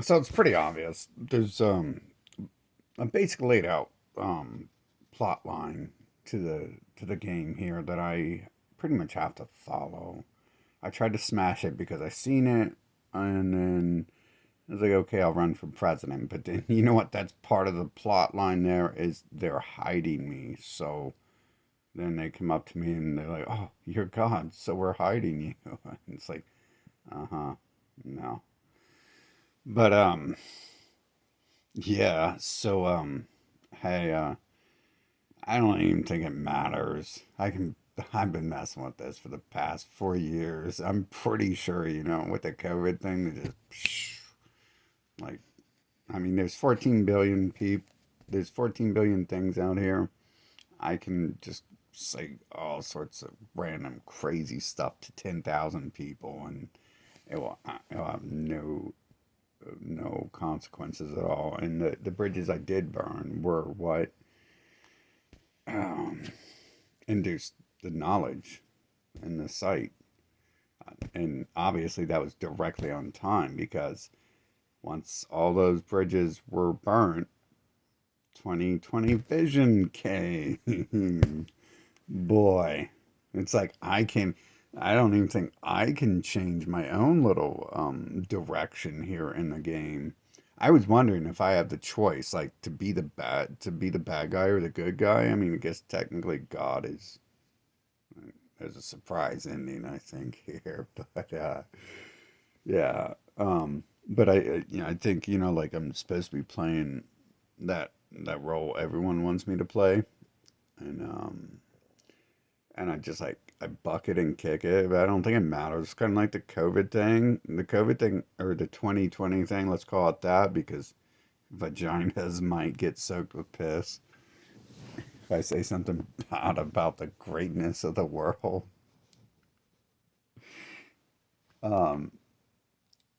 So it's pretty obvious. There's a basic laid out plot line to the game here that I pretty much have to follow. I tried to smash it because I seen it, and then I was like, okay, I'll run for president. But then you know what? That's part of the plot line. There is they're hiding me. So then they come up to me and they're like, "Oh, you're God, so we're hiding you." And it's like, uh huh, no. But yeah. So hey, I don't even think it matters. I can. I've been messing with this for the past 4 years. I'm pretty sure, with the COVID thing, they just like, I mean, there's 14 billion people. There's 14 billion things out here. I can just say all sorts of random crazy stuff to 10,000 people, and it will have no consequences at all. And the bridges I did burn were what um, induced the knowledge and the sight. And obviously, that was directly on time because once all those bridges were burnt, 2020 vision came. Boy, it's like I don't even think I can change my own little direction here in the game. I was wondering if I have the choice, like to be the bad guy or the good guy. I mean, I guess technically God is there's a surprise ending, I think here, but yeah. But I think like I'm supposed to be playing that role everyone wants me to play, and I just like I buck it and kick it, but I don't think it matters. It's kind of like the COVID thing, or the 2020 thing. Let's call it that because vaginas might get soaked with piss if I say something bad about the greatness of the world. Um,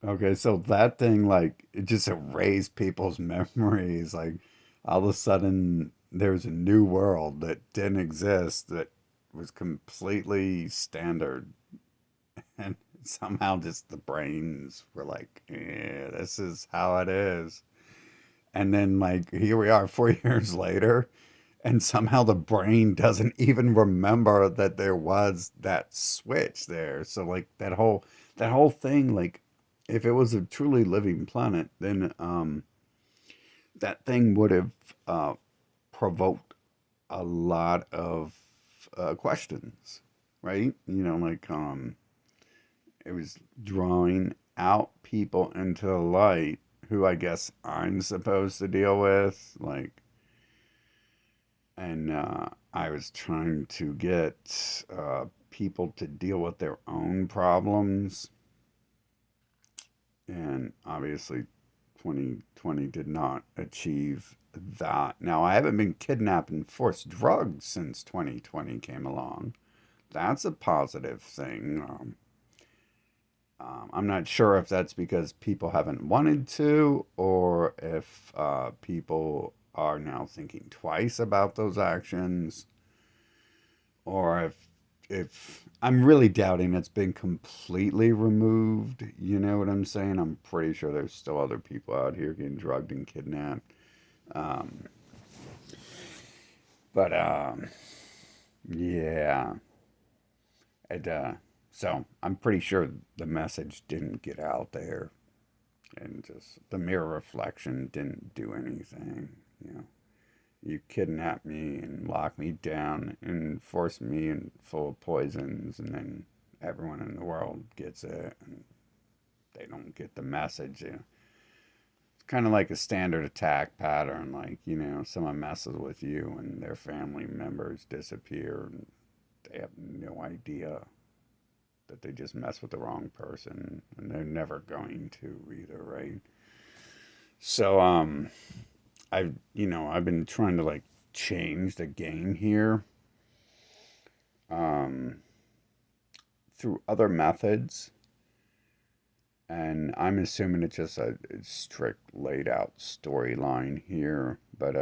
okay, so that thing like it just erased people's memories. Like all of a sudden, there's a new world that didn't exist that was completely standard and somehow just the brains were like, yeah, this is how it is. And then like here we are 4 years later, and somehow the brain doesn't even remember that there was that switch there. So like that whole thing, like if it was a truly living planet, then that thing would have uh, provoked a lot of questions, right? Like it was drawing out people into the light who I guess I'm supposed to deal with. Like, and I was trying to get people to deal with their own problems. And obviously, 2020 did not achieve that. Now, I haven't been kidnapped and forced drugs since 2020 came along. That's a positive thing. I'm not sure if that's because people haven't wanted to, or if people are now thinking twice about those actions, or if I'm really doubting it's been completely removed. You know what I'm saying? I'm pretty sure there's still other people out here getting drugged and kidnapped. Um, but yeah, it, so I'm pretty sure the message didn't get out there and just the mirror reflection didn't do anything. You know, you kidnap me and lock me down and force me in full of poisons, and then everyone in the world gets it, and they don't get the message. It's kind of like a standard attack pattern. Like someone messes with you, and their family members disappear, and they have no idea that they just messed with the wrong person, and they're never going to either, right? So I've been trying to like change the game here um, through other methods, and I'm assuming it's just a strict laid out storyline here. But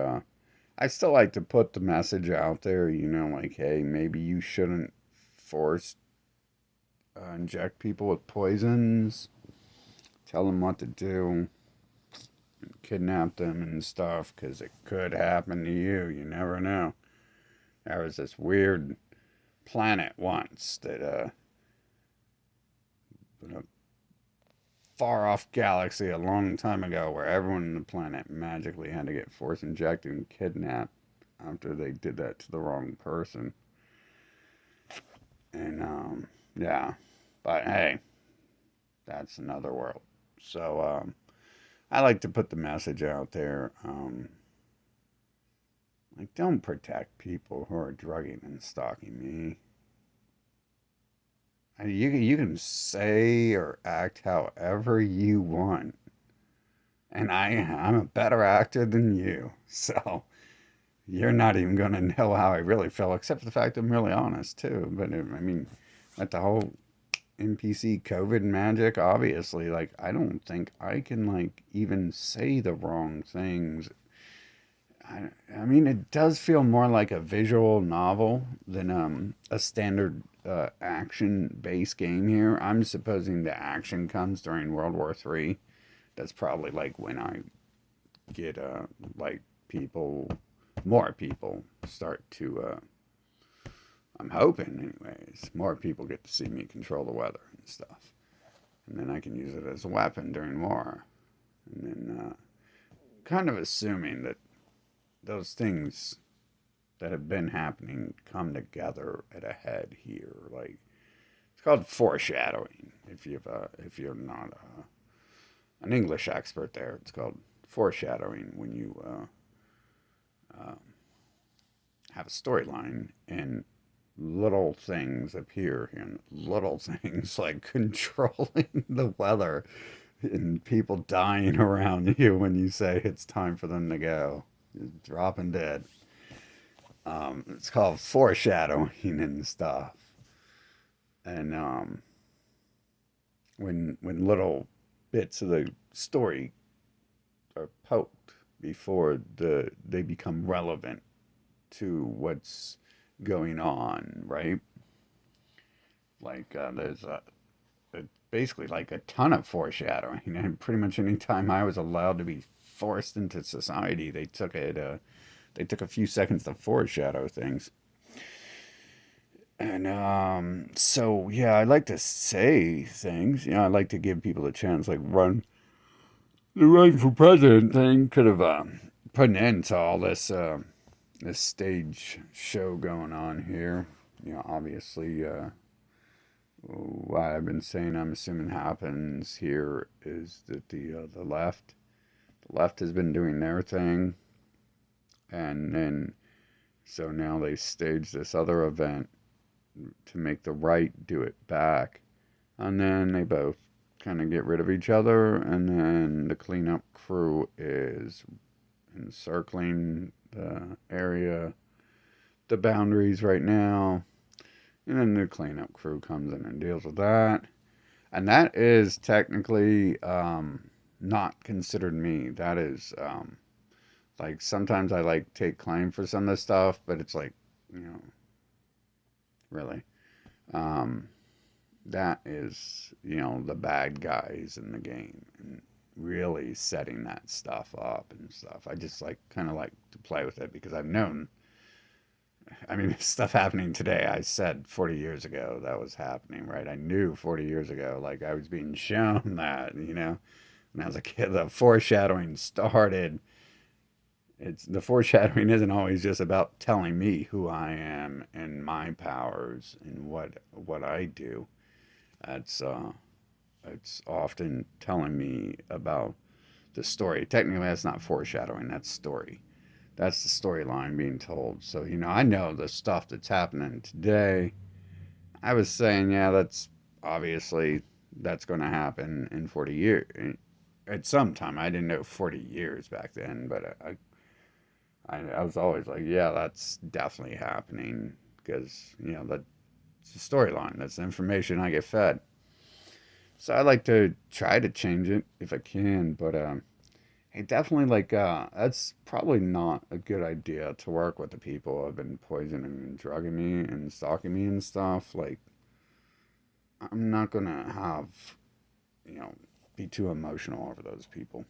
I still like to put the message out there, like hey, maybe you shouldn't force inject people with poisons. Tell them what to do. kidnap them and stuff because it could happen to you. You never know. There was this weird planet once that, in a far off galaxy a long time ago, where everyone on the planet magically had to get force injected and kidnapped after they did that to the wrong person. And, yeah. But hey, that's another world. So, I like to put the message out there. Like, don't protect people who are drugging and stalking me. You can say or act however you want, and I'm a better actor than you. So you're not even gonna know how I really feel, except for the fact I'm really honest too. But I mean, at the whole NPC COVID magic, obviously, like I don't think I can like even say the wrong things. I mean, it does feel more like a visual novel than a standard action-based game here. I'm supposing the action comes during World War III. That's probably like when I get like people, more people start to. I'm hoping, anyways, more people get to see me control the weather and stuff, and then I can use it as a weapon during war. And then, kind of assuming that those things that have been happening come together at a head here. Like it's called foreshadowing. If you're not an English expert, there, it's called foreshadowing when you have a storyline and little things appear and little things like controlling the weather and people dying around you when you say it's time for them to go. You're dropping dead. It's called foreshadowing and stuff. And when little bits of the story are poked before they become relevant to what's going on, right? Like there's basically like a ton of foreshadowing, and pretty much any time I was allowed to be forced into society, they took it. They took a few seconds to foreshadow things. And so yeah, I like to say things. You know, I like to give people a chance. Like the run for president thing could have put an end to all this stage show going on here. You know, obviously, what I've been saying, I'm assuming happens here is that the left has been doing their thing, and then so now they stage this other event to make the right do it back. And then they both kind of get rid of each other. And then the cleanup crew is encircling the area, the boundaries right now. And then the cleanup crew comes in and deals with that. And that is technically not considered me. That is like sometimes I like take claim for some of this stuff, but it's like, you know, really. Um, that is, you know, the bad guys in the game and really setting that stuff up and stuff. I just like kind of like to play with it because I've known, I mean, stuff happening today. I said 40 years ago that was happening, right? I knew 40 years ago, like I was being shown that, you know, when I was a kid, the foreshadowing started. It's the foreshadowing isn't always just about telling me who I am and my powers and what I do. It's it's often telling me about the story. Technically, that's not foreshadowing. That's story. That's the storyline being told. So you know, I know the stuff that's happening today. I was saying, yeah, that's obviously that's going to happen in 40 years. At some time, I didn't know 40 years back then, but I was always like, yeah, that's definitely happening because you know that's the storyline. That's the information I get fed. So I like to try to change it if I can, but hey, definitely like that's probably not a good idea to work with the people who have been poisoning and drugging me and stalking me and stuff. Like I'm not gonna have you know be too emotional over those people.